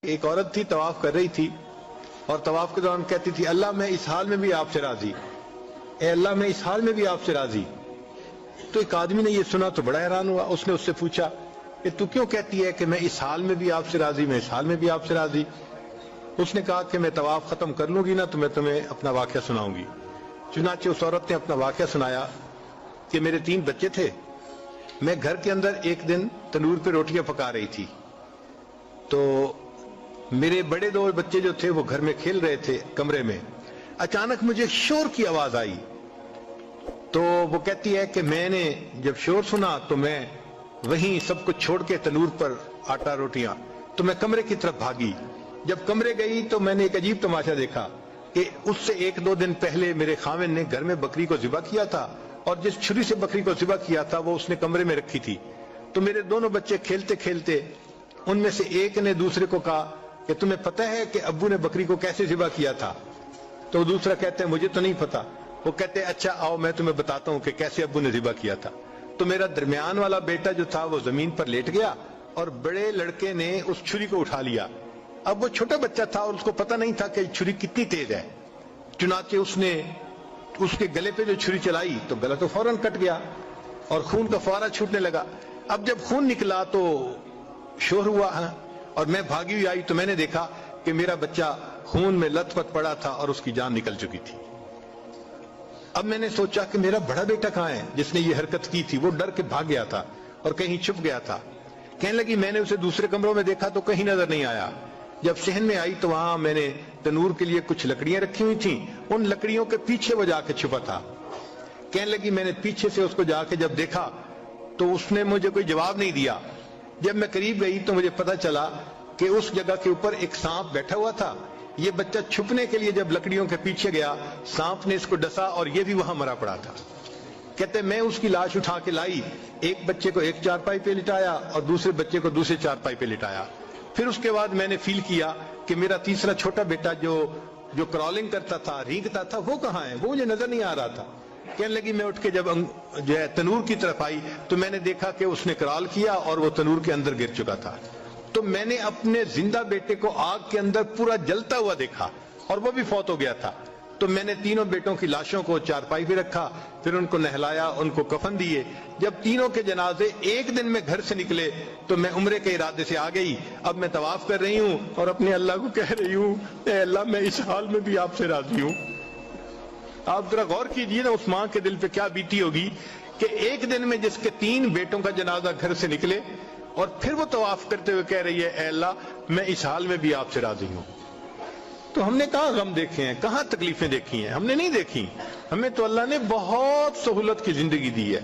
ایک عورت تھی طواف کر رہی تھی اور طواف کے دوران کہتی تھی اللہ میں اس حال میں بھی آپ سے راضی، اے اللہ میں اس حال میں بھی آپ سے راضی۔ تو ایک آدمی نے یہ سنا تو بڑا حیران ہوا، اس نے اس سے پوچھا کہ تو کیوں کہتی ہے کہ میں اس حال میں بھی آپ سے راضی، میں اس حال میں بھی آپ سے راضی؟ اس نے کہا کہ میں طواف ختم کر لوں گی نا تو میں تمہیں اپنا واقعہ سناؤں گی۔ چنانچہ اس عورت نے اپنا واقعہ سنایا کہ میرے 3 بچے تھے، میں گھر کے اندر ایک دن تنور پہ روٹیاں پکا رہی تھی تو میرے بڑے 2 بچے جو تھے وہ گھر میں کھیل رہے تھے کمرے میں، اچانک مجھے شور کی آواز آئی تو وہ کہتی ہے کہ میں نے جب شور سنا تو میں وہیں سب کچھ چھوڑ کے تنور پر آٹا روٹیاں تو میں کمرے کی طرف بھاگی۔ جب کمرے گئی تو میں نے ایک عجیب تماشا دیکھا کہ اس سے 1-2 دن پہلے میرے خاوند نے گھر میں بکری کو ذبح کیا تھا اور جس چھری سے بکری کو ذبح کیا تھا وہ اس نے کمرے میں رکھی تھی۔ تو میرے دونوں بچے کھیلتے کھیلتے ان میں سے ایک نے دوسرے کو کہا کہ تمہیں پتہ ہے کہ ابو نے بکری کو کیسے ذبح کیا تھا؟ تو دوسرا کہتے ہیں مجھے تو نہیں پتا۔ وہ کہتے ہیں اچھا آؤ میں تمہیں بتاتا ہوں کہ کیسے ابو نے ذبح کیا تھا۔ تو میرا درمیان والا بیٹا جو تھا وہ زمین پر لیٹ گیا اور بڑے لڑکے نے اس چھری کو اٹھا لیا۔ اب وہ چھوٹا بچہ تھا اور اس کو پتہ نہیں تھا کہ چھری کتنی تیز ہے، چنانچہ اس نے اس کے گلے پہ جو چھری چلائی تو گلا تو فوراً کٹ گیا اور خون کا فوارہ چھوٹنے لگا۔ اب جب خون نکلا تو شور ہوا اور میں بھاگی ہوئی آئی تو میں نے دیکھا کہ میرا بچہ خون میں لت پت پڑا تھا اور اس کی جان نکل چکی تھی۔ اب میں نے سوچا کہ میرا بڑا بیٹا کہاں ہے جس نے یہ حرکت کی تھی؟ وہ ڈر کے بھاگ گیا تھا اور کہیں چھپ گیا تھا۔ کہنے لگی میں نے اسے دوسرے کمروں میں دیکھا تو کہیں نظر نہیں آیا۔ جب صحن میں آئی تو وہاں میں نے تنور کے لیے کچھ لکڑیاں رکھی ہوئی تھیں، ان لکڑیوں کے پیچھے وہ جا کے چھپا تھا۔ کہنے لگی میں نے پیچھے سے اس کو جا کے جب دیکھا تو اس نے مجھے کوئی جواب نہیں دیا۔ جب میں قریب گئی تو مجھے پتہ چلا کہ اس جگہ کے اوپر ایک سانپ بیٹھا ہوا تھا۔ یہ بچہ چھپنے کے لیے جب لکڑیوں کے پیچھے گیا سانپ نے اس کو ڈسا اور یہ بھی وہاں مرا پڑا تھا۔ کہتے میں اس کی لاش اٹھا کے لائی، ایک بچے کو ایک چارپائی پہ لٹایا اور دوسرے بچے کو دوسرے چارپائی پہ لٹایا۔ پھر اس کے بعد میں نے فیل کیا کہ میرا تیسرا چھوٹا بیٹا جو کرالنگ کرتا تھا، رینگتا تھا، وہ کہاں ہے؟ وہ مجھے نظر نہیں آ رہا تھا۔ کہنے لگی میں اٹھ کے جب جو ہے تنور کی طرف آئی تو میں نے دیکھا کہ اس نے کرال کیا اور وہ تنور کے اندر گر چکا تھا۔ تو میں نے اپنے زندہ بیٹے کو آگ کے اندر پورا جلتا ہوا دیکھا اور وہ بھی فوت ہو گیا تھا۔ تو میں نے تینوں بیٹوں کی لاشوں کو چارپائی پہ رکھا، پھر ان کو نہلایا، ان کو کفن دیے۔ جب تینوں کے جنازے ایک دن میں گھر سے نکلے تو میں عمرے کے ارادے سے آ گئی۔ اب میں طواف کر رہی ہوں اور اپنے اللہ کو کہہ رہی ہوں اے اللہ میں اس حال میں بھی آپ سے راضی ہوں۔ آپ ذرا غور کیجئے نا اس ماں کے دل پہ کیا بیتی ہوگی کہ ایک دن میں جس کے 3 بیٹوں کا جنازہ گھر سے نکلے اور پھر وہ طواف کرتے ہوئے کہہ رہی ہے اے اللہ میں اس حال میں بھی آپ سے راضی ہوں۔ تو ہم نے کہاں غم دیکھے ہیں، کہاں تکلیفیں دیکھی ہیں؟ ہم نے نہیں دیکھی۔ ہمیں تو اللہ نے بہت سہولت کی زندگی دی ہے۔